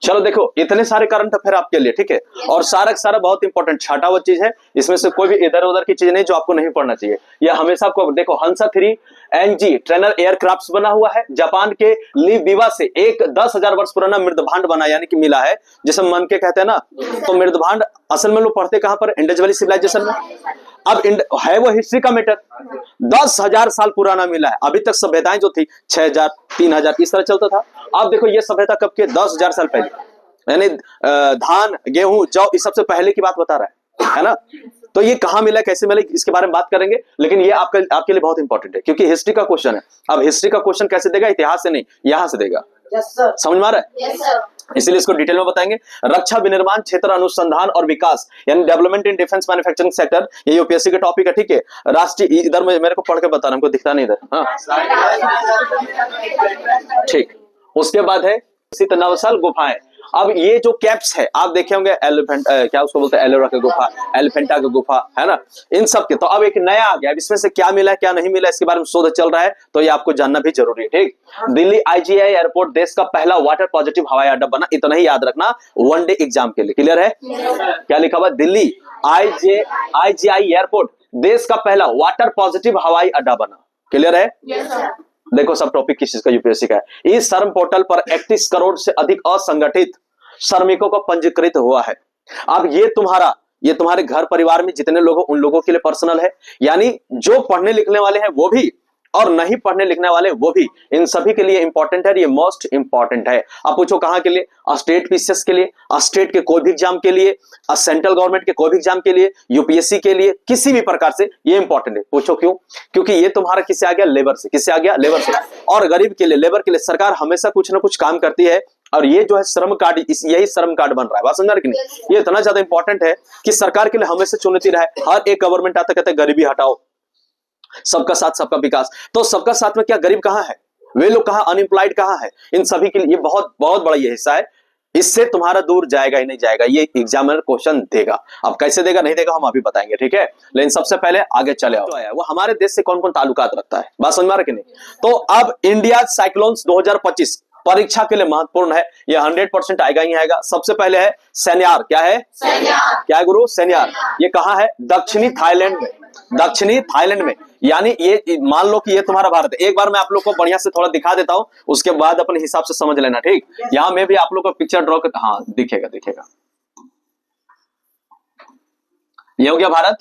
चलो देखो, इतने सारे करंट अफेयर आपके लिए, ठीक है, और सारा सारा बहुत इंपॉर्टेंट छठा वो चीज है, इसमें से कोई भी इधर उधर की चीज नहीं जो आपको नहीं पढ़ना चाहिए। यह हमेशा आपको देखो, हंसा 3 NG ट्रेनर एयरक्राफ्ट बना हुआ है, जापान के लीविवा से एक 10,000 वर्ष पुराना मृदभांड बना यानी कि मिला है, जिसे मन के कहते हैं ना। तो मृदभांड असल में लोग पढ़ते कहां पर, इंडस वैली सिविलाइजेशन में। अब है वो हिस्ट्री का मैटर, 10,000 साल पुराना मिला है। अभी तक सभ्यताएं जो थी 6,000 3,000 इस तरह चलता था। अब देखो ये सभ्यता कब के, 10,000 साल पहले, यानी धान गेहूं जौ इस सबसे पहले की बात बता रहा है ना। तो ये कहां मिला, कैसे मिला, इसके बारे में बात करेंगे, लेकिन ये आपके लिए बहुत इंपॉर्टेंट है क्योंकि हिस्ट्री का क्वेश्चन है। अब हिस्ट्री का क्वेश्चन कैसे देगा, इतिहास से नहीं, यहां से देगा। समझ में आ रहा है? इसलिए इसको डिटेल में बताएंगे। रक्षा विनिर्माण क्षेत्र अनुसंधान और विकास यानी development in defence manufacturing sector, ये यूपीएससी का टॉपिक है, ठीक है। राष्ट्रीय, इधर में मेरे को पढ़ के बताना, हमको दिखता नहीं इधर, हाँ ठीक। उसके बाद है नवसल गुफाएं। अब ये जो कैप्स है आप देखे होंगे, एलिफेंट क्या उसको बोलते हैं, एलोरा की गुफा, एलिफेंटा की गुफा, है ना, इन सब के। तो अब एक नया आ गया, इसमें से क्या मिला है क्या नहीं मिला इसके बारे में शोध चल रहा है, तो ये आपको जानना भी जरूरी है, ठीक। दिल्ली IGI एयरपोर्ट देश का पहला वाटर पॉजिटिव हवाई अड्डा बना, इतना ही याद रखना वन डे एग्जाम के लिए। क्लियर है? क्या लिखा हुआ, दिल्ली IGI एयरपोर्ट देश का पहला वाटर पॉजिटिव हवाई अड्डा बना। क्लियर है? देखो सब टॉपिक किस चीज का, यूपीएससी का है। इस श्रम पोर्टल पर 31 करोड़ से अधिक असंगठित श्रमिकों को पंजीकृत हुआ है। अब ये तुम्हारे घर परिवार में जितने लोग उन लोगों के लिए पर्सनल है, यानी जो पढ़ने लिखने वाले हैं वो भी और नहीं पढ़ने लिखने वाले वो भी, इन सभी के लिए इंपॉर्टेंट है, ये मोस्ट इंपॉर्टेंट है। आप पूछो कहां के लिए, स्टेट पीसीएस के लिए, स्टेट के कोई भी एग्जाम के लिए, सेंट्रल गवर्नमेंट के कोई भी एग्जाम के लिए, यूपीएससी के लिए, किसी भी प्रकार से ये इंपॉर्टेंट है। पूछो क्यों? क्योंकि ये तुम्हारा किससे आ गया, लेबर से। किससे आ गया, लेबर से। और गरीब के लिए, लेबर के लिए सरकार हमेशा कुछ ना कुछ काम करती है, और ये जो है श्रम कार्ड, यही श्रम कार्ड बन रहा है। बात समझ रहे कि नहीं? ये इतना ज्यादा इंपॉर्टेंट है कि सरकार के लिए हमेशा चुनौती रहा है। हर एक गवर्नमेंट आता कहते हैं गरीबी हटाओ, सबका साथ सबका विकास। तो सबका साथ में क्या, गरीब कहां है, वे लोग कहां, अनएम्प्लॉयड कहां है, इन सभी के लिए ये बहुत बहुत बड़ा ये हिस्सा है। इससे तुम्हारा दूर जाएगा ही नहीं जाएगा, ये एग्जामिनर क्वेश्चन देगा। अब कैसे देगा नहीं देगा हम अभी बताएंगे, ठीक है। लेकिन सबसे पहले आगे चले आओ, वो हमारे देश से कौन कौन ताल्लुकात रखता है, बात समझ में आ रहा है कि नहीं। तो अब इंडिया साइक्लोन्स 2025 परीक्षा के लिए महत्वपूर्ण है, ये 100% आएगा ही आएगा। सबसे पहले है सैन्यार। क्या है? सैन्यार। क्या है गुरु? सैन्यार। ये कहां है? दक्षिणी थाईलैंड में। दक्षिणी थाईलैंड में, यानी ये मान लो कि ये तुम्हारा भारत है। एक बार मैं आप लोग को बढ़िया से थोड़ा दिखा देता हूं, उसके बाद अपने हिसाब से समझ लेना, ठीक। यहां मैं भी आप लोग को पिक्चर ड्रॉ कर, हाँ दिखेगा दिखेगा। ये हो गया भारत,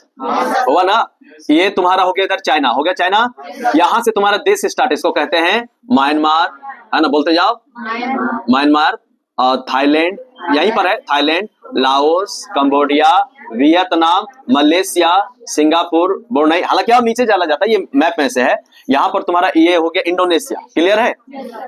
हुआ ना। ये तुम्हारा हो गया इधर चाइना, हो गया चाइना। यहां से तुम्हारा देश स्टार्ट, इसको कहते हैं म्यांमार, है ना, बोलते जाओ म्यांमार। और थाईलैंड यहीं पर है, Thailand, Laos, Cambodia, Vietnam, Malaysia, Singapore, Brunei. हालांकि और नीचे चला जाता है, ये मैप में से है। यहाँ पर तुम्हारा ये हो गया इंडोनेशिया। क्लियर है?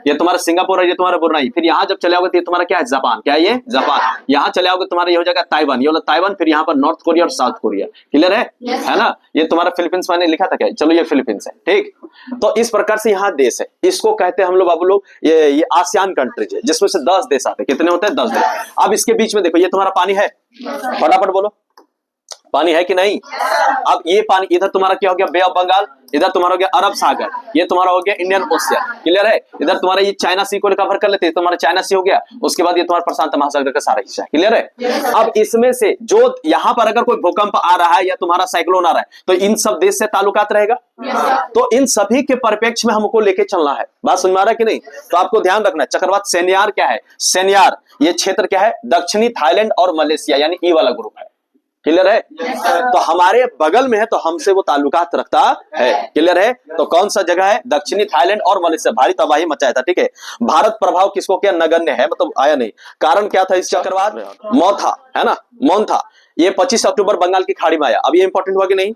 ये तुम्हारा सिंगापुर है, ये तुम्हारा ब्रुनेई। फिर यहाँ जब चले आओगे तो ये तुम्हारा क्या है, जापान। क्या है ये? जापान। यहाँ चले आओगे तुम्हारा ये हो जाएगा ताइवान, ये वाला ताइवान। फिर यहाँ पर नॉर्थ कोरिया और साउथ कोरिया। क्लियर है ना। ये तुम्हारा फिलीपींस मैंने लिखा था क्या, चलो ये फिलीपींस है, ठीक। तो इस प्रकार से यहाँ देश है, इसको कहते हैं हम लोग, अब लोग ये आसियान कंट्रीज है, जिसमें से 10 देश आते हैं। कितने होते हैं? 10 देश। अब इसके बीच में देखो, ये तुम्हारा पानी है, फटाफट बोलो, पानी है कि नहीं। अब ये पानी, इधर तुम्हारा क्या हो गया, बे ऑफ बंगाल, इधर तुम्हारा हो गया अरब सागर, ये तुम्हारा हो गया इंडियन ओशियन। क्लियर है? इधर तुम्हारा ये चाइना सी को कवर कर लेते हैं, तुम्हारा चाइना सी हो गया। उसके बाद ये तुम्हारा प्रशांत महासागर का सारा हिस्सा है। क्लियर है? अब इसमें से जो यहाँ पर अगर कोई भूकंप आ रहा है या तुम्हारा साइक्लोन आ रहा है, तो इन सब देश से ताल्लुकात रहेगा। तो इन सभी के परिप्रेक्ष्य में हमको लेके चलना है। बात समझ में आ रहा है कि नहीं? तो आपको ध्यान रखना है। चक्रवात सैन्यार क्या है? सैन्यार ये क्षेत्र क्या है? दक्षिणी थाईलैंड और मलेशिया, यानी ई वाला ग्रुप है। क्लियर है? तो हमारे बगल में है, तो हमसे वो ताल्लुकात रखता है। क्लियर है? तो कौन सा जगह है? दक्षिणी थाईलैंड और मलेशिया। भारी तबाही मचाया था, ठीक है। भारत प्रभाव किसको क्या, नगण्य है, मतलब आया नहीं। कारण क्या था इस चक्रवात? मौथा, है ना, मौन था। ये 25 अक्टूबर बंगाल की खाड़ी में आया। अब ये इंपॉर्टेंट हुआ कि नहीं?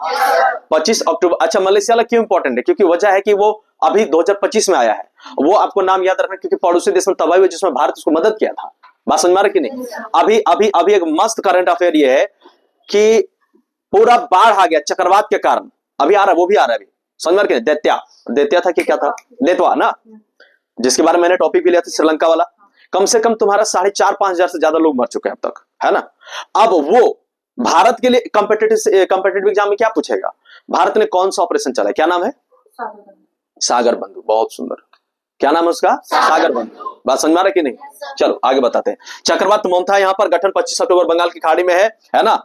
25 अक्टूबर। अच्छा, मलेशिया वाला क्यों इंपॉर्टेंट है? क्योंकि वजह है कि वो अभी 2025 में आया है। वो आपको नाम याद रखना, क्योंकि पड़ोसी देश में तबाही हुई जिसमें भारत उसको मदद किया था। बात समझ में आ रही कि नहीं? अभी एक मस्त करंट अफेयर ये है कि पूरा बाढ़ आ गया चक्रवात के कारण। अभी आ रहा है, वो भी आ रहा है अभी, समझ में आ रहा है? दैत्या था कि क्या था, देतवा ना, जिसके बारे में मैंने टॉपिक भी लिया था, श्रीलंका वाला। कम से कम तुम्हारा 4,500-5 हजार से ज्यादा लोग मर चुके हैं अब तक, है ना। अब वो भारत के लिए कॉम्पिटिटिव एग्जाम में क्या पूछेगा, भारत ने कौन सा ऑपरेशन चलाया, क्या नाम है? सागर बंधु। बहुत सुंदर, क्या नाम है उसका? सागर बंधु। बात समझ में आ रहा है कि नहीं? चलो आगे बताते हैं। चक्रवात मोन्था यहाँ पर गठन 25 अक्टूबर बंगाल की खाड़ी में है ना।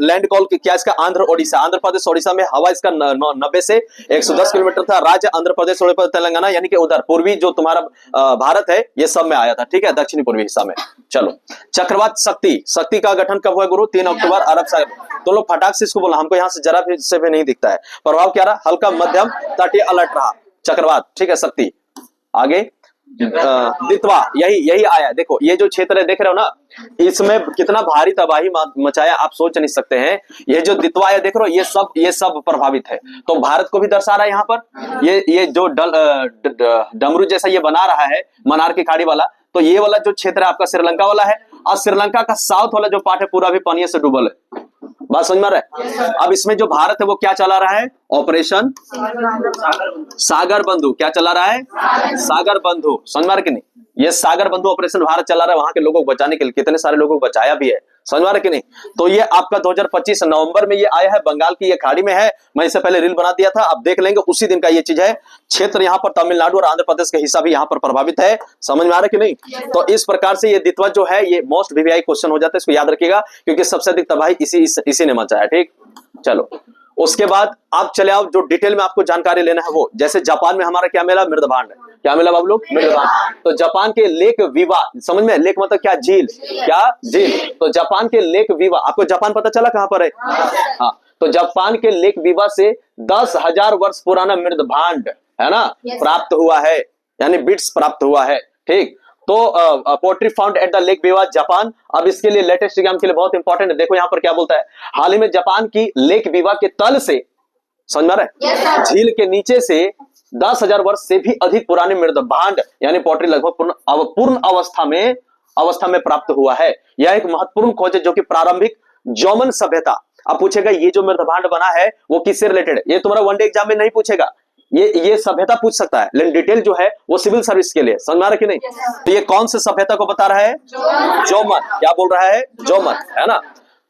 लैंड कॉल क्या इसका? आंध्र ओडिशा, आंध्र प्रदेश ओडिशा में। हवा इसका 90 से 110 किलोमीटर था। राज्य आंध्र प्रदेश तेलंगाना, यानी कि उधर पूर्वी जो तुम्हारा भारत है ये सब में आया था, ठीक है, दक्षिणी पूर्वी हिस्सा में। चलो चक्रवात शक्ति का गठन कब हुआ गुरु? 3 अक्टूबर अरब सागर। तो लोग फटाक से इसको बोला, हमको यहाँ से जरा भी से भी नहीं दिखता है। प्रभाव क्या रहा? हल्का मध्यम तटीय अलर्ट रहा चक्रवात, ठीक है। शक्ति आगे दितवा, यही आया। देखो ये जो क्षेत्र है देख रहे हो ना, इसमें कितना भारी तबाही मचाया आप सोच नहीं सकते हैं। ये जो दितवा है देख रहे हो, ये सब प्रभावित है। तो भारत को भी दर्शा रहा है यहाँ पर। ये जो डमरू जैसा ये बना रहा है मन्नार की खाड़ी वाला, तो ये वाला जो क्षेत्र है आपका श्रीलंका वाला है, और श्रीलंका का साउथ वाला जो पार्ट है पूरा भी पानी से डूबल है। बात समझ में आ रहा है? अब इसमें जो भारत है वो क्या चला रहा है? ऑपरेशन सागर बंधु। क्या चला रहा है? सागर बंधु। समझ में आ रहा है कि नहीं? ये सागर बंधु ऑपरेशन भारत चला रहा है वहां के लोगों को बचाने के लिए। कितने सारे लोगों को बचाया भी है, समझ में आ रहा है कि नहीं? तो ये आपका 2025 नवंबर में ये आया है, बंगाल की ये खाड़ी में है। मैं इससे पहले रील बना दिया था, आप देख लेंगे, उसी दिन का ये चीज है। क्षेत्र यहाँ पर तमिलनाडु और आंध्र प्रदेश का हिस्सा भी यहाँ पर प्रभावित है। समझ में आ रहा है कि नहीं? तो इस प्रकार से ये दितवा जो है ये मोस्ट वीवीआई क्वेश्चन हो जाता है, इसको याद रखिएगा, क्योंकि सबसे अधिक तबाही इसी ने मचाया। ठीक, चलो उसके बाद आप चले आओ, जो डिटेल में आपको जानकारी लेना है वो, जैसे जापान में हमारा क्या मिला? मृदभांड। क्या मिला बाबू लोग? मृदभांड। तो जापान के लेक वीवा, समझ में? लेक मतलब क्या? झील। क्या? झील। तो जापान के लेक वीवा, आपको जापान पता चला कहां पर है? हाँ, तो जापान के लेक वीवा से 10,000 वर्ष पुराना मृदभांड है ना प्राप्त हुआ है, यानी बिट्स प्राप्त हुआ है। ठीक, तो pottery found at the lake Biwa Japan. अब इसके लिए लेटेस्ट एग्जाम के लिए बहुत इंपॉर्टेंट है। देखो यहाँ पर क्या बोलता है, हाल ही में जापान की लेक वीवा के तल से, समझ में आ रहा है, झील के नीचे से 10,000 वर्ष से भी अधिक पुराने मृदभांड यानी पोट्री लगभग पूर्ण अवस्था में प्राप्त हुआ है। यह एक महत्वपूर्ण खोज है जो कि प्रारंभिक जर्मन सभ्यता। अब पूछेगा ये जो मृदभांड बना है वो किससे रिलेटेड है? ये तुम्हारा वनडे एग्जाम में नहीं पूछेगा, ये सभ्यता पूछ सकता है, लेकिन डिटेल जो है वो सिविल सर्विस के लिए। समझ में आ रहा है कि नहीं? तो ये कौन से सभ्यता को बता रहा है? जर्मन। क्या बोल रहा है? जर्मन, है ना।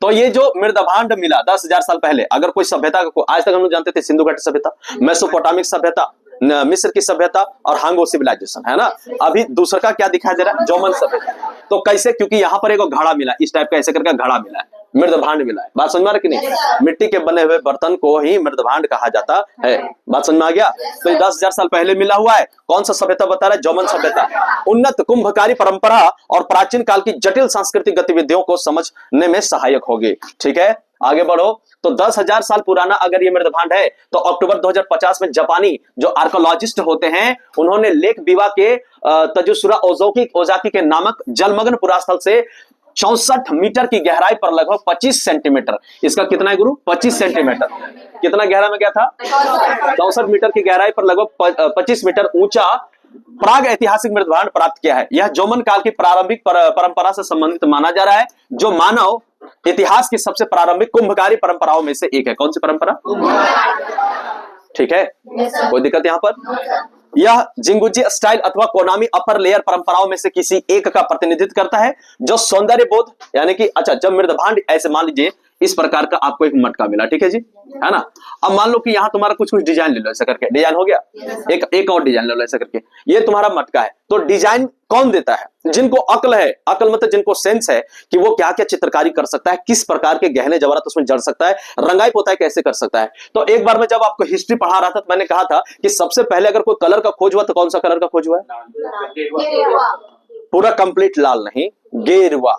तो ये जो मृदभांड मिला 10,000 साल पहले, अगर कोई सभ्यता को आज तक हम लोग जानते थे सिंधु घाटी सभ्यता, मेसोपोटामिक सभ्यता, मिस्र की सभ्यता और हांगो सिविलाइजेशन, है ना। अभी दूसरा का क्या दिखाई दे रहा है? जर्मन सभ्यता। तो कैसे? क्योंकि यहाँ पर एक घड़ा मिला, इस टाइप का ऐसे करके घड़ा मिला है, मृदभांड मिला है। बात समझ में आ रहा कि नहीं? मिट्टी के बने हुए बर्तन को ही मृदभांड कहा जाता है। बात समझ में आ गया? तो 10,000 साल पहले मिला हुआ है। कौन सा सभ्यता बता रहा है? जर्मन सभ्यता। उन्नत कुंभकारी परंपरा और प्राचीन काल की जटिल सांस्कृतिक गतिविधियों को समझने में सहायक होगी। ठीक है, आगे बढ़ो। तो 10,000 साल पुराना अगर ये मृदभांड है, तो अक्टूबर 2050 में जापानी जो आर्कोलॉजिस्ट होते हैं उन्होंने लेक वीवा के तजुसुरा ओजाकी के नामक जलमग्न पुरास्थल से 64 मीटर की गहराई पर लगभग 25 सेंटीमीटर, इसका कितना है गुरु? 25 सेंटीमीटर। कितना गहरा में गया था? 64 मीटर की गहराई पर लगभग 25 मीटर ऊंचा प्राग ऐतिहासिक मृदभांड प्राप्त किया है। यह जर्मन काल की प्रारंभिक परंपरा से संबंधित माना जा रहा है, जो मानव इतिहास की सबसे प्रारंभिक कुंभकारी परंपराओं में से एक है। कौन सी परंपरा? ठीक है, कोई दिक्कत यहां पर? यह जिंगुजी स्टाइल अथवा कोनामी अपर लेयर परंपराओं में से किसी एक का प्रतिनिधित्व करता है, जो सौंदर्य बोध यानी कि अच्छा, जब मृदभांड ऐसे मान लीजिए इस प्रकार का आपको एक मटका मिला, ठीक है जी, है ना। अब मान लो कि यहाँ तुम्हारा कुछ डिजाइन ले लो, ऐसा करके डिजाइन हो गया, एक और डिजाइन ले लो ऐसा करके, ये तुम्हारा मटका है। तो डिजाइन कौन देता है? जिनको अक्ल है, अक्ल मतलब जिनको सेंस है कि वो क्या क्या चित्रकारी कर सकता है, किस प्रकार के गहने जवाहरात उसमें जड़ सकता है, रंगाई पोताई कैसे कर सकता है। तो एक बार मैं जब आपको हिस्ट्री पढ़ा रहा था तो मैंने कहा था कि सबसे पहले अगर कोई कलर का खोज हुआ तो कौन सा कलर का खोज हुआ है? पूरा कंप्लीट लाल नहीं, गेरुआ।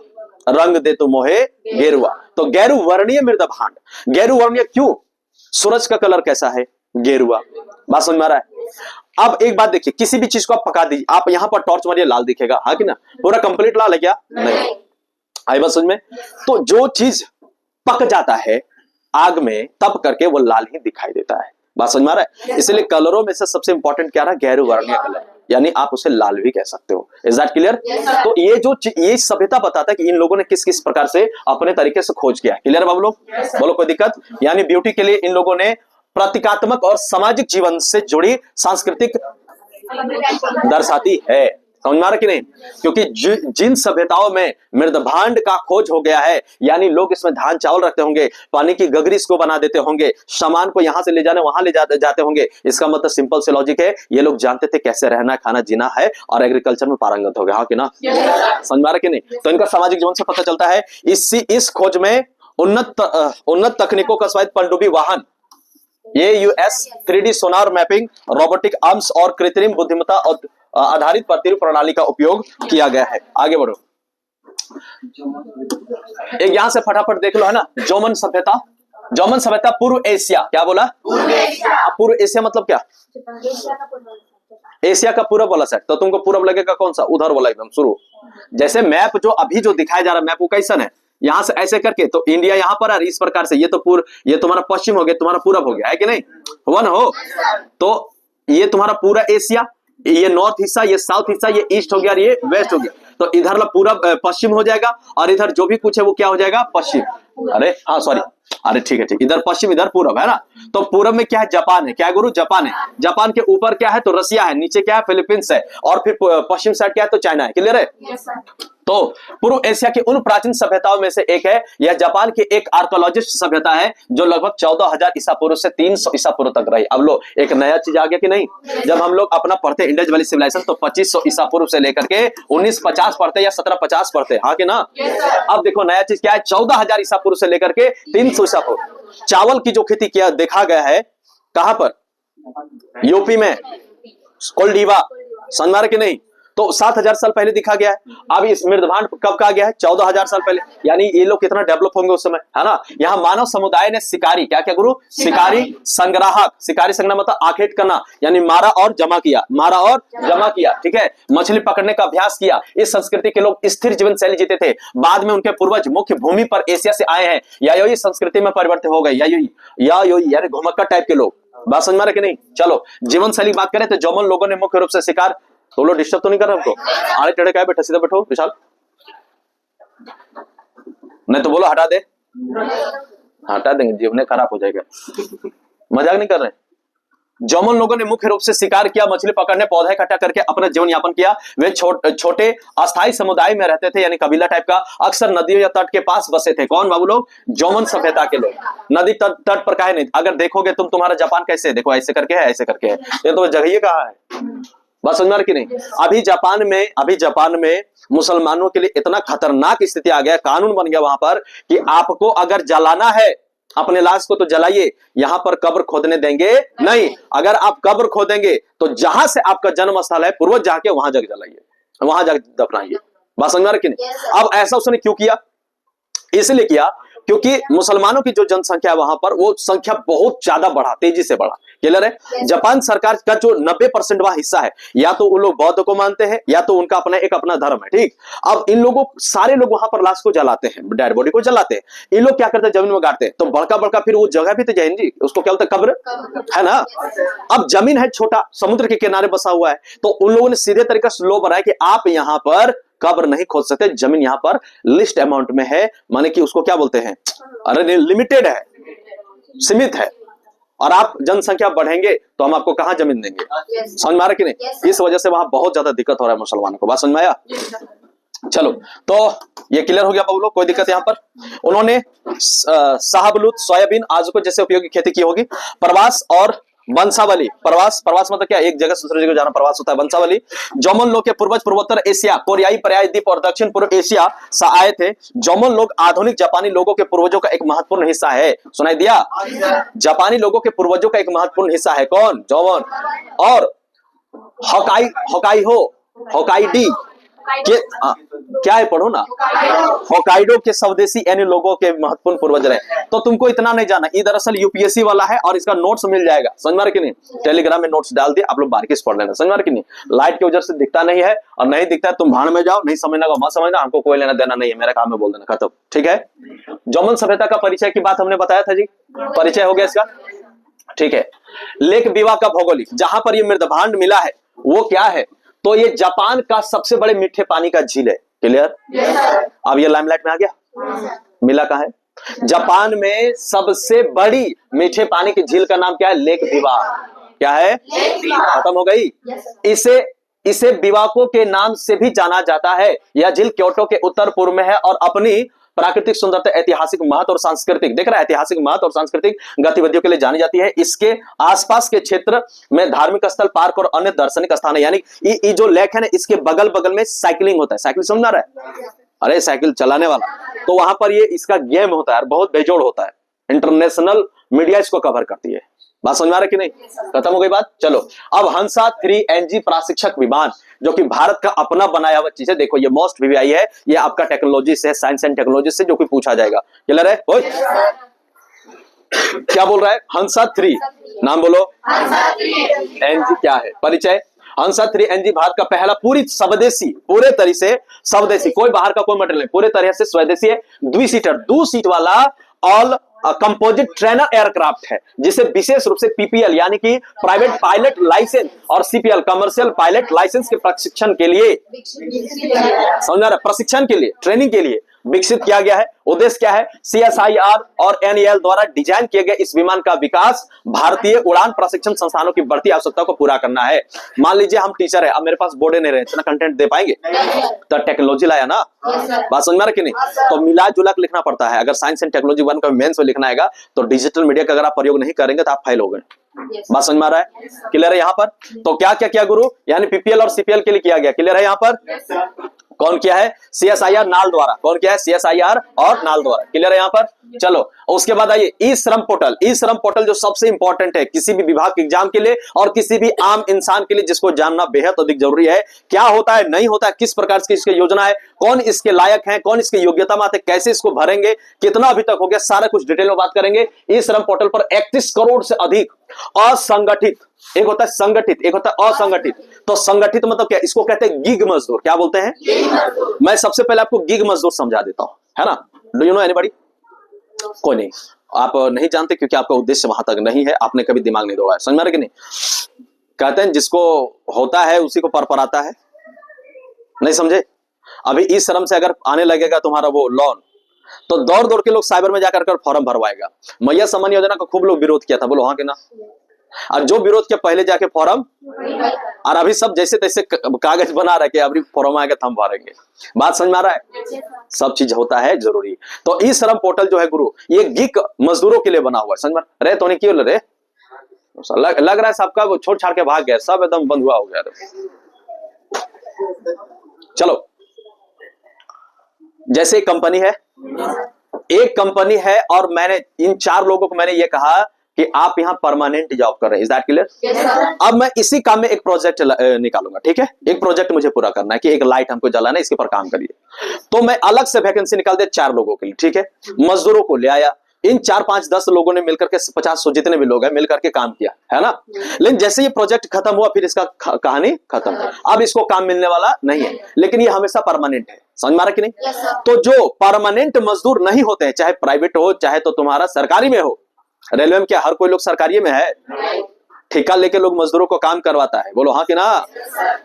रंग दे तो मोहे गेरुआ। तो गैरु वर्णीय मृदभांड। गैरु वर्णीय क्यों? सूरज का कलर कैसा है? गेरुआ। बात समझ में आ रहा है? अब एक बात देखिए, किसी भी चीज को आप पका दीजिए, आप यहां पर टॉर्च मारिए, लाल दिखेगा, हाँ कि ना? पूरा कंप्लीट लाल है क्या? नहीं। आई बात समझ में? तो जो चीज पक जाता है आग में, तब करके वो लाल ही दिखाई देता है। बात समझ में आ रहा है? इसलिए कलरों में से सबसे इंपॉर्टेंट क्या रहा? गैरु वर्णीय कलर, यानी आप उसे लाल भी कह सकते हो। Is that clear? तो ये जो ये सभ्यता बताता है कि इन लोगों ने किस किस प्रकार से अपने तरीके से खोज किया। क्लियर बाबू लोग? बोलो कोई दिक्कत? यानी ब्यूटी के लिए इन लोगों ने प्रतीकात्मक और सामाजिक जीवन से जुड़ी सांस्कृतिक दर्शाती है। समझ में आ रहा कि नहीं? क्योंकि जिन सभ्यताओं में मृदभांड का खोज हो गया है, यानी लोग इसमें धान चावल रखते होंगे, पानी की गगरी इसको बना देते होंगे, सामान को यहां से ले जाने वहां ले जाते होंगे, इसका मतलब सिंपल से लॉजिक है, ये लोग जानते थे कैसे रहना खाना जीना है और एग्रीकल्चर में पारंगत हो गया। हाँ कि ना? समझ में आ रहा कि नहीं? तो इनका सामाजिक जीवन से पता चलता है। इस खोज में उन्नत तकनीकों का स्वायत्त पनडुब्बी वाहन, AUS, 3D सोनार मैपिंग, रोबोटिक आर्म्स और कृत्रिम बुद्धिमत्ता आधारित प्रतिरूप प्रणाली का उपयोग किया गया है। आगे बढ़ो, एक यहां से फटाफट देख लो, है ना? जोमन सभ्यता पूर्व एशिया। क्या बोला? पूर्व एशिया मतलब क्या? एशिया का पूरब वाला साइड। तो तुमको पूरब लगेगा कौन सा? उधर वाला एकदम शुरू। जैसे मैप जो अभी जो दिखाया जा रहा है, मैप वो कैसन है? यहां से ऐसे करके तो इंडिया यहां पर, इस प्रकार से ये तो ये तुम्हारा पश्चिम हो गया, तुम्हारा पूरब हो गया, है कि नहीं? वन हो तो ये तुम्हारा पूरा एशिया, ये नॉर्थ हिस्सा, ये साउथ हिस्सा, ये ईस्ट हो गया और ये वेस्ट हो गया। तो इधर पूरब पश्चिम हो जाएगा और इधर जो भी कुछ है वो क्या हो जाएगा? पश्चिम। अरे हाँ सॉरी, अरे ठीक है, इधर पश्चिम इधर पूरब, है ना? तो पूरब में क्या है? जापान है। क्या है गुरु? जापान है। जापान के ऊपर क्या है? तो रसिया है। नीचे क्या है? फिलीपींस है। और फिर पश्चिम साइड क्या है? तो चाइना है। क्लियर है? तो पूर्व एशिया की उन प्राचीन सभ्यताओं में से एक है यह। जापान की एक आर्कोलॉजिस्ट सभ्यता है जो लगभग 14,000 ईसा पूर्व से 300 ईसा पूर्व तक रही। अब लो एक नया चीज आ गया कि नहीं? जब हम लोग अपना पढ़ते इंडस वैली सिविलाइजेशन तो 2500 ईसा पूर्व से लेकर के 1950 पढ़ते या 1750 पढ़ते। हाँ कि ना? अब देखो नया चीज क्या है? 14,000 ईसा पूर्व से लेकर के 300 ईसा पूर्व चावल की जो खेती किया देखा गया है। कहां पर? यूपी में कोलडीवा। समझ के नहीं? तो 7,000 साल पहले दिखा गया है। अब इस मृदभांड कब का गया है? 14,000 साल पहले। यानी ये लोग कितना डेवलप होंगे उस समय, है ना? यहाँ मानव समुदाय ने शिकारी, क्या क्या गुरु? शिकारी संग्राहक। शिकारी संग्रह मतलब आखेट करना, यानी मारा और जमा किया। ठीक है? मछली पकड़ने का अभ्यास किया। इस संस्कृति के लोग स्थिर जीवन शैली जीते थे। बाद में उनके पूर्वज मुख्य भूमि पर एशिया से आए हैं। यायोई संस्कृति में परिवर्तित हो गए। यायोई यानी घुमक्कड़ टाइप के लोग। बात समझ में आ रहा है कि नहीं? चलो जीवन शैली बात करें तो जोमन लोगों ने मुख्य रूप से शिकार। तो लोग डिस्टर्ब तो नहीं कर रहे हमको? आड़े टेढ़े क्या बैठा? सीधा बैठो विशाल, नहीं तो बोलो हटा दे। हटा देंगे, जीवन खराब हो जाएगा। मजाक नहीं कर रहे। जोमन लोगों ने मुख्य रूप से शिकार किया, मछली पकड़ने, पौधे इकट्ठा करके अपना जीवन यापन किया। वे छोटे अस्थायी समुदाय में रहते थे, यानी कबीला टाइप का। अक्सर नदियों या तट के पास बसे थे। कौन बाबू लोग? जोमन सभ्यता के लोग। नदी तट पर काहे नहीं? अगर देखोगे तुम, तुम्हारा जापान कैसे है? देखो ऐसे करके है, ऐसे करके है। ये तो जगह ही कहाँ है? बात समझ में आ रही कि नहीं? अभी जापान में मुसलमानों के लिए इतना खतरनाक स्थिति आ गया, कानून बन गया वहां पर कि आपको अगर जलाना है अपने लाश को तो जलाइए, यहां पर कब्र खोदने देंगे नहीं। अगर आप कब्र खोदेंगे तो जहां से आपका जन्म स्थल है पूर्वज जाके वहां जाके जलाइए, वहां जाके दफनाइए। बात समझ में आ रही कि नहीं? अब ऐसा उसने क्यों किया? इसलिए किया क्योंकि मुसलमानों की जो जनसंख्या है वहां पर, वो संख्या बहुत ज्यादा बढ़ा, तेजी से बढ़ा। क्लियर है? जापान सरकार का जो 90% वह हिस्सा है, या तो वो लोग बौद्ध को मानते हैं या तो उनका अपना धर्म है। ठीक? अब इन लोगों सारे लोग वहां पर लाश को जलाते हैं, डेड बॉडी को जलाते हैं। इन लोग क्या करते हैं? जमीन में गाड़ते हैं। तो बड़का फिर वो जगह भी तो जैन जी, उसको क्या बोलते हैं? कब्र, है ना? अब जमीन है छोटा, समुद्र के किनारे बसा हुआ है, तो उन लोगों ने सीधे तरीके से लो बनाया कि आप यहां पर कब्र नहीं खोद सकते। जमीन यहां पर लिस्ट अमाउंट में है, माने कि उसको क्या बोलते हैं? अरे लिमिटेड है, सीमित है। और आप जनसंख्या बढ़ेंगे तो हम आपको कहां जमीन देंगे? समझ में आ रहा कि नहीं? इस वजह से वहां बहुत ज्यादा दिक्कत हो रहा है मुसलमानों को। बात समझ में आया? चलो तो ये क्लियर हो गया बाबू लोग, कोई दिक्कत यहाँ पर? उन्होंने शाहबलूत, सोयाबीन आदि को जैसे उपयोगी खेती की होगी। प्रवास और वंशावली। प्रवास मतलब क्या? एक जगह से दूसरी जगह जाना प्रवास होता है। वंशावली, जोमन लोग के पूर्वज पूर्वोत्तर एशिया, कोरियाई पर्याय द्वीप और दक्षिण पूर्व एशिया से आए थे। जोमन लोग आधुनिक जापानी लोगों के पूर्वजों का एक महत्वपूर्ण हिस्सा है। सुनाई दिया? जापानी लोगों के पूर्वजों का एक महत्वपूर्ण हिस्सा है। कौन? जोमन। और होकाइडी के क्या है? पढ़ो ना। होकाइडो के स्वदेशी यानी लोगों के महत्वपूर्ण पूर्वज रहे। तो तुमको इतना नहीं जाना, ये दरअसल यूपीएससी वाला है और इसका नोट्स मिल जाएगा। समझ में कि नहीं? टेलीग्राम में नोट्स डाल दिए, आप लोग बारीकी से पढ़ लेना। समझ में कि नहीं? लाइट की वजह से दिखता नहीं है, और नहीं दिखता है तुम भाड़ में जाओ, नहीं समझना मत समझना, हमको कोई लेना देना नहीं है, मेरा काम है बोल देना, खत्म। ठीक है? जोमन सभ्यता का परिचय की बात हमने बताया था जी, परिचय हो गया इसका। ठीक है? लेक बिवा का भौगोलिक, जहां पर ये मृदभांड मिला है वो क्या है? तो ये जापान का सबसे बड़े मीठे पानी का झील है। क्लियर? अब ये लाइमलाइट में आ गया। मिला कहाँ है? जापान में सबसे बड़ी मीठे पानी की झील का नाम क्या है? लेक बिवा। क्या है? खत्म हो गई। इसे इसे बिवाको के नाम से भी जाना जाता है। यह झील क्योटो के उत्तर पूर्व में है और अपनी प्राकृतिक सुंदरता, ऐतिहासिक महत्व और सांस्कृतिक, देख रहा है, ऐतिहासिक महत्व और सांस्कृतिक गतिविधियों के लिए जानी जाती है। इसके आसपास के क्षेत्र में धार्मिक स्थल, पार्क और अन्य दार्शनिक स्थान है। यानी ये जो लेक है ना, इसके बगल बगल में साइकिलिंग होता है। साइकिल समझ रहा है? अरे साइकिल चलाने वाला, तो वहां पर ये इसका गेम होता है, बहुत बेजोड़ होता है। इंटरनेशनल मीडिया इसको कवर करती है। बात समझ में आ रहा है कि नहीं? खत्म हो गई बात। चलो अब हंसा 3NG प्रशिक्षक विमान, जो कि भारत का अपना बनाया हुआ चीज है। देखो ये मोस्ट VVI है, ये आपका टेक्नोलॉजी से, साइंस एंड टेक्नोलॉजी से, जो कि पूछा जाएगा। क्लियर है? क्या बोल रहा है? हंसा 3, नाम बोलो। NG क्या है? परिचय। हंसा 3NG भारत का पहला पूरी स्वदेशी, पूरे तरह से स्वदेशी, कोई बाहर का कोई मटेरियल नहीं, पूरे तरह से स्वदेशी है। 2 सीटर, 2 सीट वाला ऑल कंपोजिट ट्रेनर एयरक्राफ्ट है, जिसे विशेष रूप से PPL यानी कि प्राइवेट पायलट लाइसेंस और CPL कमर्शियल पायलट लाइसेंस के प्रशिक्षण के लिए, समझ रहे, प्रशिक्षण के लिए, ट्रेनिंग के लिए विकसित किया गया है। उद्देश्य क्या है? CSIR और NAL द्वारा डिजाइन किए गए इस विमान का विकास भारतीय उड़ान प्रशिक्षण संस्थानों की बढ़ती आवश्यकता को पूरा करना है। मान लीजिए हम टीचर है, अब मेरे पास बोर्डे नहीं रहे, इतना कंटेंट दे पाएंगे? तो टेक्नोलॉजी लाया ना, बात समझ में आ रहा कि नहीं? तो मिला जुला के लिखना पड़ता है। अगर साइंस एंड टेक्नोलॉजी 1 का मेंस में लिखना है तो डिजिटल मीडिया का अगर आप प्रयोग नहीं करेंगे तो आप फेल हो गए। बात समझ में आ रहा है? क्लियर है यहाँ पर? तो क्या क्या किया गुरु? यानी PPL और CPL के लिए किया गया। क्लियर है यहाँ पर? कौन किया है? CSIR नाल द्वारा। कौन किया है? CSIR और नाल द्वारा। क्लियर है यहाँ पर? चलो उसके बाद आइए ई श्रम पोर्टल। ई श्रम पोर्टल जो सबसे इंपॉर्टेंट है किसी भी विभाग के एग्जाम के लिए और किसी भी आम इंसान के लिए, जिसको जानना बेहद अधिक जरूरी है। क्या होता है, नहीं होता है, किस प्रकार की इसकी योजना है, कौन इसके लायक है, कौन इसकी योग्यता में आते, कैसे इसको भरेंगे, कितना अभी तक हो गया, सारा कुछ डिटेल में बात करेंगे। ई श्रम पोर्टल पर 31 करोड़ से अधिक असंगठित, एक होता है संगठित, एक होता है असंगठित। तो संगठित मतलब क्या? इसको कहते हैं गिग मजदूर। क्या बोलते हैं? मैं सबसे पहले आपको गिग मजदूर समझा देता हूं, है ना? Do you know anybody? कोई नहीं, आप नहीं जानते क्योंकि आपका उद्देश्य वहां तक नहीं है, आपने कभी दिमाग नहीं दौड़ा है। समझ में आ रहा है कि नहीं? कहते हैं जिसको होता है उसी को पर आता है। नहीं समझे? अभी इस श्रम से अगर आने लगेगा तुम्हारा वो लोन, तो दौड़ दौड़ के लोग साइबर में जाकर कर फॉर्म भरवाएगा। मैया सम्मान योजना का खूब लोग विरोध किया था, बोलो हाँ कि ना? और जो विरोध किया पहले जाके फॉर्म, और अभी सब जैसे तैसे कागज बना रखे, अभी फॉर्म आएगा तो हम भरेंगे। बात समझ में आ रहा है? सब चीज होता है जरूरी। तो ई श्रम पोर्टल जो है गुरु, ये गिग मजदूरों के लिए बना हुआ है। समझ में रे? तो नहीं क्यों रे? लग रहा है सबका वो छोड़ छाड़ के भाग गया, सब एकदम बंद हुआ हो गया। चलो जैसे एक कंपनी है, एक कंपनी है और मैंने इन 4 लोगों को मैंने ये कहा कि आप यहां परमानेंट जॉब कर रहे हैं। Is that clear? अब मैं इसी काम में एक प्रोजेक्ट निकालूंगा। ठीक है? एक प्रोजेक्ट मुझे पूरा करना है कि एक लाइट हमको जलाना है, इसके पर काम करिए। तो मैं अलग से वैकेंसी निकाल दिया 4 लोगों के लिए। ठीक है? मजदूरों को ले आया, इन 4, 5, 10 लोगों ने मिलकर के 50-100 जितने भी लोग हैं मिलकर के काम किया, है ना? लेकिन जैसे ये प्रोजेक्ट खत्म हुआ फिर इसका कहानी खत्म। अब इसको काम मिलने वाला नहीं है, लेकिन ये हमेशा परमानेंट है। समझ में आ रहा कि नहीं? तो जो परमानेंट मजदूर नहीं होते हैं, चाहे प्राइवेट हो चाहे तो तुम्हारा सरकारी में हो, रेलवे में क्या हर कोई लोग सरकारी में है? ठेका लेके लोग मजदूरों को काम करवाता है, बोलो हाँ कि ना?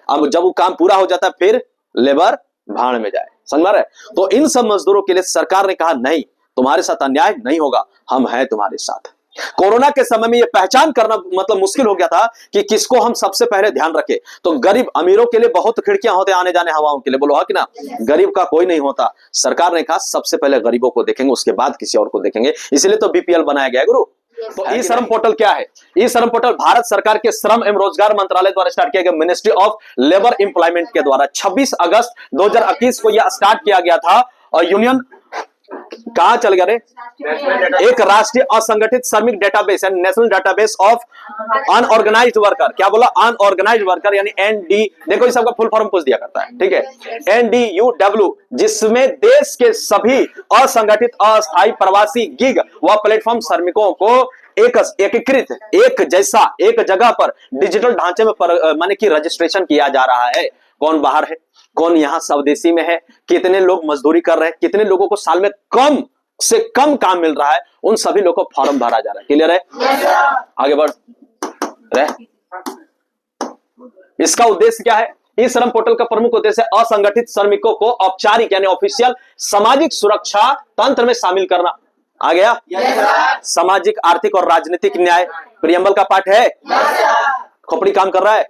अब जब वो काम पूरा हो जाता है फिर लेबर भाड़ में जाए। समझ में आ रहा है? तो इन सब मजदूरों के लिए सरकार ने कहा नहीं, तुम्हारे साथ अन्याय नहीं होगा, हम हैं तुम्हारे साथ। कोरोना के समय में यह पहचान करना मतलब मुश्किल हो गया था कि किसको हम सबसे पहले ध्यान रखें। तो गरीब अमीरों के लिए बहुत खिड़कियां होते आने जाने हवाओं के लिए, बोलो हाँ कि ना? गरीब का कोई नहीं होता। सरकार ने कहा सबसे पहले गरीबों को देखेंगे, उसके बाद किसी और को देखेंगे, इसलिए तो BPL बनाया गया है गुरु। तो ई श्रम पोर्टल क्या है? ई श्रम पोर्टल भारत सरकार के श्रम एवं रोजगार मंत्रालय द्वारा स्टार्ट किया गया, मिनिस्ट्री ऑफ लेबर एम्प्लॉयमेंट के द्वारा 26 अगस्त 2021 को यह स्टार्ट किया गया था। और यूनियन कहां चल गया रे? एक राष्ट्रीय असंगठित श्रमिक डेटाबेस यानी national database of unorganised worker. क्या बोला? अनऑर्गेनाइज्ड वर्कर यानी ND। देखो इस सबका फुल फॉर्म पूछ दिया करता है। ठीक है? NDUW, जिसमें देश के सभी असंगठित, अस्थायी, प्रवासी, गिग व प्लेटफॉर्म श्रमिकों को एकीकृत, एक जैसा, एक जगह पर डिजिटल ढांचे में माने कि रजिस्ट्रेशन किया जा रहा है। कौन बाहर है, कौन यहाँ स्वदेशी में है, कितने लोग मजदूरी कर रहे हैं, कितने लोगों को साल में कम से कम काम मिल रहा है, उन सभी लोगों को फॉर्म भरा जा रहा है। क्लियर है? आगे बढ़ रहे। इसका उद्देश्य क्या है? इस श्रम पोर्टल का प्रमुख उद्देश्य असंगठित श्रमिकों को औपचारिक यानी ऑफिशियल सामाजिक सुरक्षा तंत्र में शामिल करना। आ गया? सामाजिक, आर्थिक और राजनीतिक न्याय प्रियम्बल का पाठ है। खोपड़ी काम कर रहा है?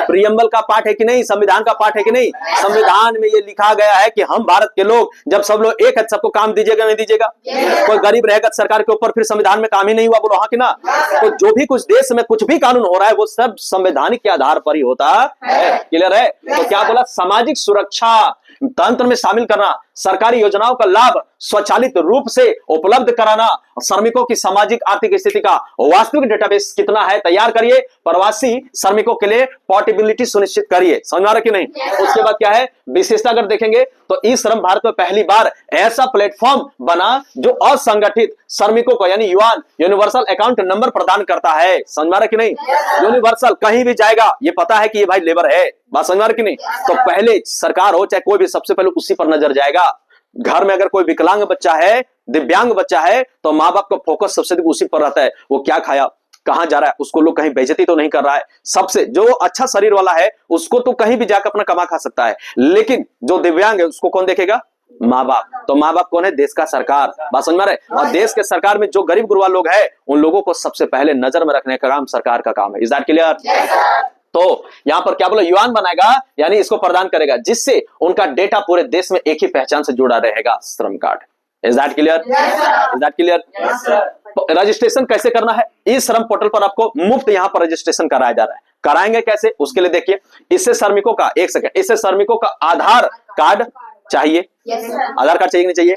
प्रियम्बल का पाठ है कि नहीं? संविधान का पाठ है कि नहीं? संविधान में ये लिखा गया है कि हम भारत के लोग, जब सब लोग एक है, सबको काम दीजिएगा नहीं दीजिएगा? कोई गरीब रहेगा सरकार के ऊपर, फिर संविधान में काम ही नहीं हुआ, बोलो हाँ कि ना? तो जो भी कुछ देश में कुछ भी कानून हो रहा है वो सब संवैधानिक के आधार पर ही होता है। क्लियर है? तो क्या बोला? सामाजिक सुरक्षा तंत्र में शामिल करना, सरकारी योजनाओं का लाभ स्वचालित रूप से उपलब्ध कराना, श्रमिकों की सामाजिक आर्थिक स्थिति का वास्तविक डेटाबेस कितना है तैयार करिए, प्रवासी श्रमिकों के लिए पोर्टेबिलिटी सुनिश्चित करिए। समझ आ रहा कि नहीं? उसके बाद क्या है विशेषता? अगर देखेंगे तो ई श्रम भारत में पहली बार ऐसा प्लेटफॉर्म बना जो असंगठित श्रमिकों को यानी युवान यूनिवर्सल अकाउंट नंबर प्रदान करता है। समझ आ रहा कि नहीं? यूनिवर्सल कहीं भी जाएगा ये पता है कि ये भाई लेबर है, बात समझ आ रही कि नहीं? तो पहले सरकार हो चाहे कोई भी, सबसे पहले उसी पर नजर जाएगा। घर में अगर कोई विकलांग बच्चा है, दिव्यांग बच्चा है, तो माँ बाप का फोकस सबसे अधिक उसी पर रहता है। वो क्या खाया, कहां जा रहा है, उसको लोग कहीं बेइज्जती तो नहीं कर रहा है। सबसे जो अच्छा शरीर वाला है उसको तो कहीं भी जाकर अपना कमा खा सकता है, लेकिन जो दिव्यांग है उसको कौन देखेगा? माँ बाप। तो माँ बाप कौन है? देश का सरकार। बात समझ में आ रहा है? और देश के सरकार में जो गरीब गुरबा लोग हैं उन लोगों को सबसे पहले नजर में रखने का काम सरकार का काम है। Is that clear? तो यहां पर क्या बोला? युवान बनाएगा यानी इसको प्रदान करेगा जिससे उनका डेटा पूरे देश में एक ही पहचान से जुड़ा रहेगा, श्रम card. Is that clear? Is that clear? Registration कैसे करना है? इस श्रम पोर्टल पर आपको मुफ्त यहां पर रजिस्ट्रेशन कराया जा रहा है। कराएंगे कैसे? उसके लिए देखिए, इससे श्रमिकों का एक सेकंड, इससे श्रमिकों का आधार कार्ड चाहिए। आधार कार्ड चाहिए नहीं चाहिए?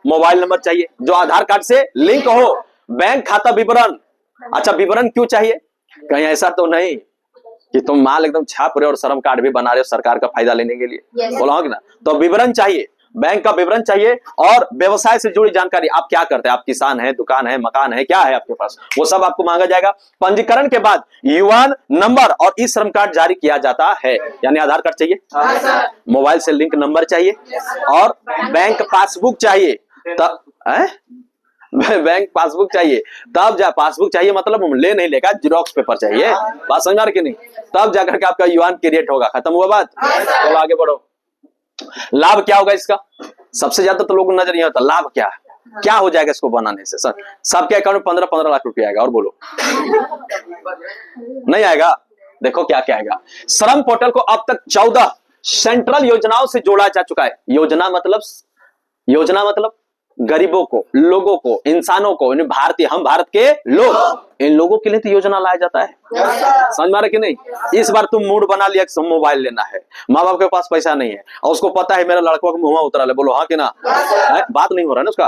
मोबाइल नंबर चाहिए जो आधार कार्ड से लिंक हो, बैंक खाता विवरण। अच्छा, विवरण क्यों चाहिए? कहीं ऐसा तो नहीं कि तुम माल एकदम छाप रहे हो और श्रम कार्ड भी बना रहे हो सरकार का फायदा लेने के लिए? बोला हो कि ना? तो विवरण चाहिए, बैंक का विवरण चाहिए और व्यवसाय से जुड़ी जानकारी। आप क्या करते हैं? आप किसान हैं, दुकान है, मकान है, क्या है आपके पास, वो सब आपको मांगा जाएगा। पंजीकरण के बाद युवान नंबर और ई श्रम कार्ड जारी किया जाता है। यानी आधार कार्ड चाहिए, मोबाइल से लिंक नंबर चाहिए और बैंक पासबुक चाहिए। तब बैंक पासबुक चाहिए, तब जा पासबुक चाहिए मतलब हम ले नहीं लेगा, जीरोक्स पेपर चाहिए। बात समझ आ रही कि नहीं? तब जाकर के आपका युवान क्रिएट होगा। खत्म हुआ बात? चलो आगे बढ़ो। लाभ क्या होगा इसका? सबसे ज्यादा तो लोगों को नजर नहीं आता लाभ क्या है, क्या हो जाएगा इसको बनाने से? सर सबके अकाउंट में 15-15 लाख रुपया आएगा। और बोलो नहीं आएगा? देखो क्या क्या आएगा। श्रम पोर्टल को अब तक 14 सेंट्रल योजनाओं से जोड़ा जा चुका है। योजना मतलब गरीबों को, लोगों को, इंसानों को, भारतीय, हम भारत के लोग, इन लोगों के लिए तो योजना लाया जाता है। समझ में आ रहा कि नहीं? इस बार तुम मूड बना लिया कि मोबाइल लेना है, माँ बाप के पास पैसा नहीं है और उसको पता है मेरा लड़का को मुंह उतरा ले, बोलो हाँ कि ना? बात नहीं हो रहा है ना उसका?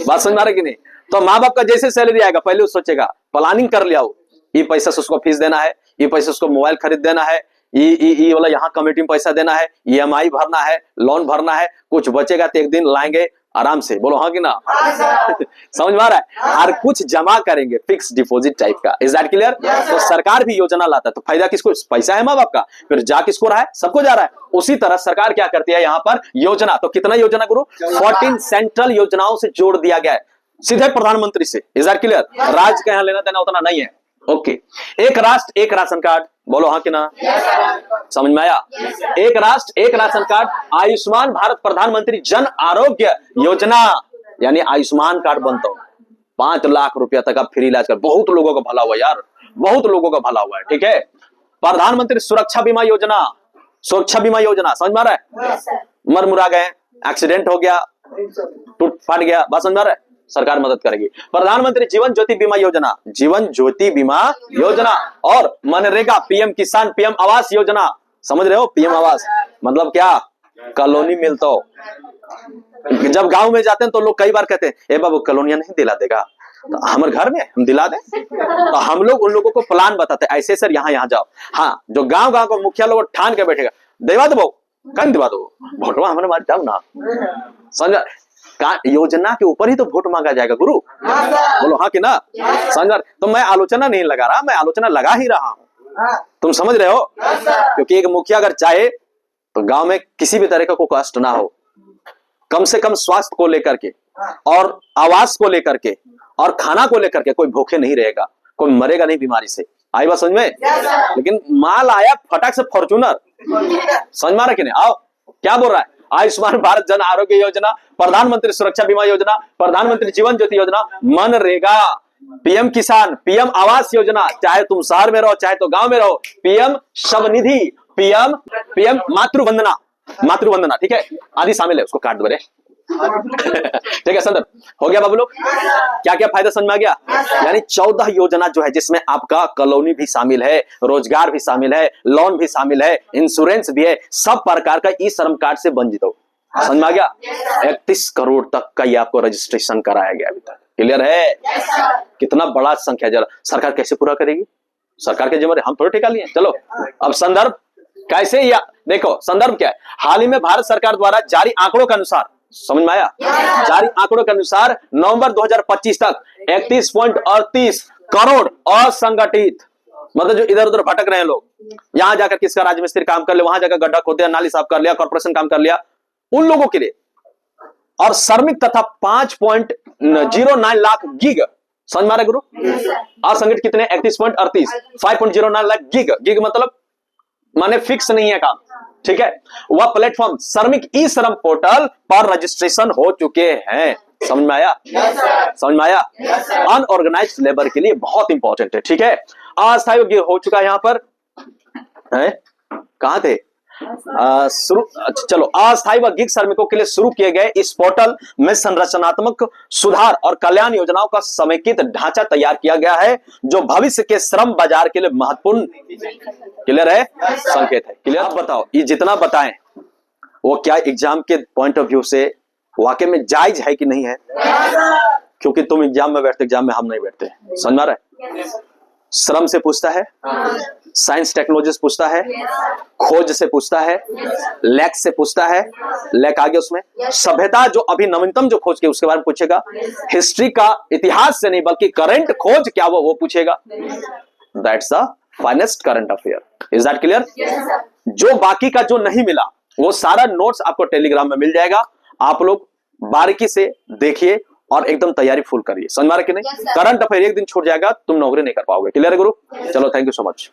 बात समझ में आ रहा कि नहीं? तो माँ बाप का जैसे सैलरी आएगा पहले उस सोचेगा, प्लानिंग कर लिया, ये पैसा से उसको फीस देना है, ये पैसा उसको मोबाइल खरीद देना है, ये वाला यहाँ कमेटी में पैसा देना है, EMI भरना है, लोन भरना है, कुछ बचेगा तो एक दिन लाएंगे आराम से, बोलो हाँ कि ना? समझ में आ रहा है? और कुछ जमा करेंगे, फिक्स डिपॉजिट टाइप का। Is that clear? तो सरकार भी योजना लाता है तो फायदा किसको? पैसा है माँ बाप का, फिर जा किसको रहा है? सबको जा रहा है। उसी तरह सरकार क्या करती है यहाँ पर? योजना। तो कितना योजना गुरु? 14 सेंट्रल योजनाओं से जोड़ दिया गया है सीधे प्रधानमंत्री से। Is that clear? राज्य का यहाँ लेना देना उतना नहीं है। ओके। एक राष्ट्र एक राशन कार्ड, बोलो हाँ कि ना? समझ में आया? एक राष्ट्र एक राशन कार्ड, आयुष्मान भारत प्रधानमंत्री जन आरोग्य योजना यानी आयुष्मान कार्ड बनता हो, 5 लाख रुपया तक आप फ्री इलाज कर। बहुत लोगों का भला हुआ यार, बहुत लोगों का भला हुआ है। ठीक है। प्रधानमंत्री सुरक्षा बीमा योजना, सुरक्षा बीमा योजना, समझ में आ रहा है? मर मुरा गए, एक्सीडेंट हो गया, टूट फाट गया, बात समझ में आ रहा है? सरकार मदद करेगी। प्रधानमंत्री जीवन ज्योति बीमा योजना, जीवन ज्योति बीमा योजना और मनरेगा, PM किसान, PM आवास योजना। समझ रहे हो? PM आवास मतलब क्या? कॉलोनी मिलता हो। जब गांव में जाते हैं तो लोग कई बार कहते हैं ए बाबू कॉलोनियां नहीं दिला देगा? तो हमारे घर में हम दिला दें। तो हम लोग उन लोगों को प्लान बताते हैं, ऐसे सर यहाँ जाओ। हाँ, जो गांव गांव को मुखिया लोग ठान के बैठेगा, दिवा दो, कहीं दिवा दो, भोटवा हमारे मार जाओ ना। समझ? योजना के ऊपर ही तो वोट मांगा जाएगा गुरु, बोलो हाँ कि ना? समझ? तो मैं आलोचना नहीं लगा रहा, मैं आलोचना लगा ही रहा हूं। तुम समझ रहे हो? क्योंकि एक मुखिया अगर चाहे तो गांव में किसी भी तरह का कोई कष्ट ना हो, कम से कम स्वास्थ्य को लेकर के और आवास को लेकर के और खाना को लेकर के कोई भूखे नहीं रहेगा, कोई मरेगा नहीं बीमारी से। आई बात समझ में? लेकिन माल आया फटाक से फॉर्च्यूनर, समझ में आ रहा कि नहीं? आओ, क्या बोल रहा है? आयुष्मान भारत जन आरोग्य योजना, प्रधानमंत्री सुरक्षा बीमा योजना, प्रधानमंत्री जीवन ज्योति योजना, मनरेगा, पीएम किसान, पीएम आवास योजना, चाहे तुम शहर में रहो चाहे तो गांव में रहो, पीएम स्वनिधि, पीएम मातृवंदना, ठीक है, आदि शामिल है। उसको काट दो रे। ठीक है, संदर्भ हो गया बाबू लोग। क्या क्या फायदा समझ में आ गया? यानी 14 योजना जो है जिसमें आपका कॉलोनी भी शामिल है, रोजगार भी शामिल है, लोन भी शामिल है, इंश्योरेंस भी है, सब प्रकार का ई श्रम कार्ड से वंचित हो। समझ में आ गया? 31 करोड़ तक का ये आपको रजिस्ट्रेशन कराया गया अभी तक। क्लियर है? कितना बड़ा संख्या, जरा सरकार कैसे पूरा करेगी? सरकार के जिम्मेदारी हम थोड़े ठेका लिए। चलो अब संदर्भ कैसे, या देखो संदर्भ क्या है। हाल ही में भारत सरकार द्वारा जारी आंकड़ों के अनुसार, समझ में आया? जारी आंकड़ों के अनुसार नवंबर 2025 तक 31.38 करोड़ असंगठित, मतलब जो इधर उधर भटक रहे हैं लोग, यहां जाकर किसका राजमिस्त्री काम कर लिया, वहां जाकर गड्ढा खोद दिया, नाली साफ कर लिया, कॉर्पोरेशन काम कर लिया, उन लोगों के लिए, और श्रमिक तथा 5.09 लाख गिग, समझ मारा गुरु? असंगठित कितने? 31.38, 5.09 लाख गिग मतलब माने फिक्स नहीं है काम, ठीक है। वह प्लेटफॉर्म श्रमिक ई श्रम पोर्टल पर रजिस्ट्रेशन हो चुके हैं। समझ में आया? समझ में आया? अनऑर्गेनाइज्ड लेबर के लिए बहुत इंपॉर्टेंट है, ठीक है। अस्थायी हो चुका है यहां पर, है कहां थे? चलो, अस्थायी व गिग श्रमिकों के लिए शुरू किए गए इस पोर्टल में संरचनात्मक सुधार और कल्याण योजनाओं का समेकित ढांचा तैयार किया गया है जो भविष्य के श्रम बाजार के लिए महत्वपूर्ण, क्लियर है, संकेत है। क्लियर? अब बताओ ये जितना बताएं वो क्या एग्जाम के पॉइंट ऑफ व्यू से वाकई में जायज है कि नहीं है? क्योंकि तुम एग्जाम में बैठते, एग्जाम में हम नहीं बैठते। समझ में आ रहा है? श्रम से पूछता है, साइंस टेक्नोलॉजी से पूछता है, खोज से पूछता है, लैक से पूछता है, लैक आगे उसमें सभ्यता जो अभी नवीनतम जो खोज के उसके बारे में पूछेगा, हिस्ट्री का इतिहास से नहीं बल्कि करंट खोज क्या वो पूछेगा। That's the finest current affair. Is that clear? जो बाकी का जो नहीं मिला वो सारा नोट्स आपको टेलीग्राम में मिल जाएगा। आप लोग बारीकी से देखिए और एकदम तैयारी फुल करिए। समझ मारा कि नहीं? करंट अफेयर एक दिन छूट जाएगा, तुम नौकरी नहीं कर पाओगे। क्लियर है गुरु? चलो, थैंक यू सो मच।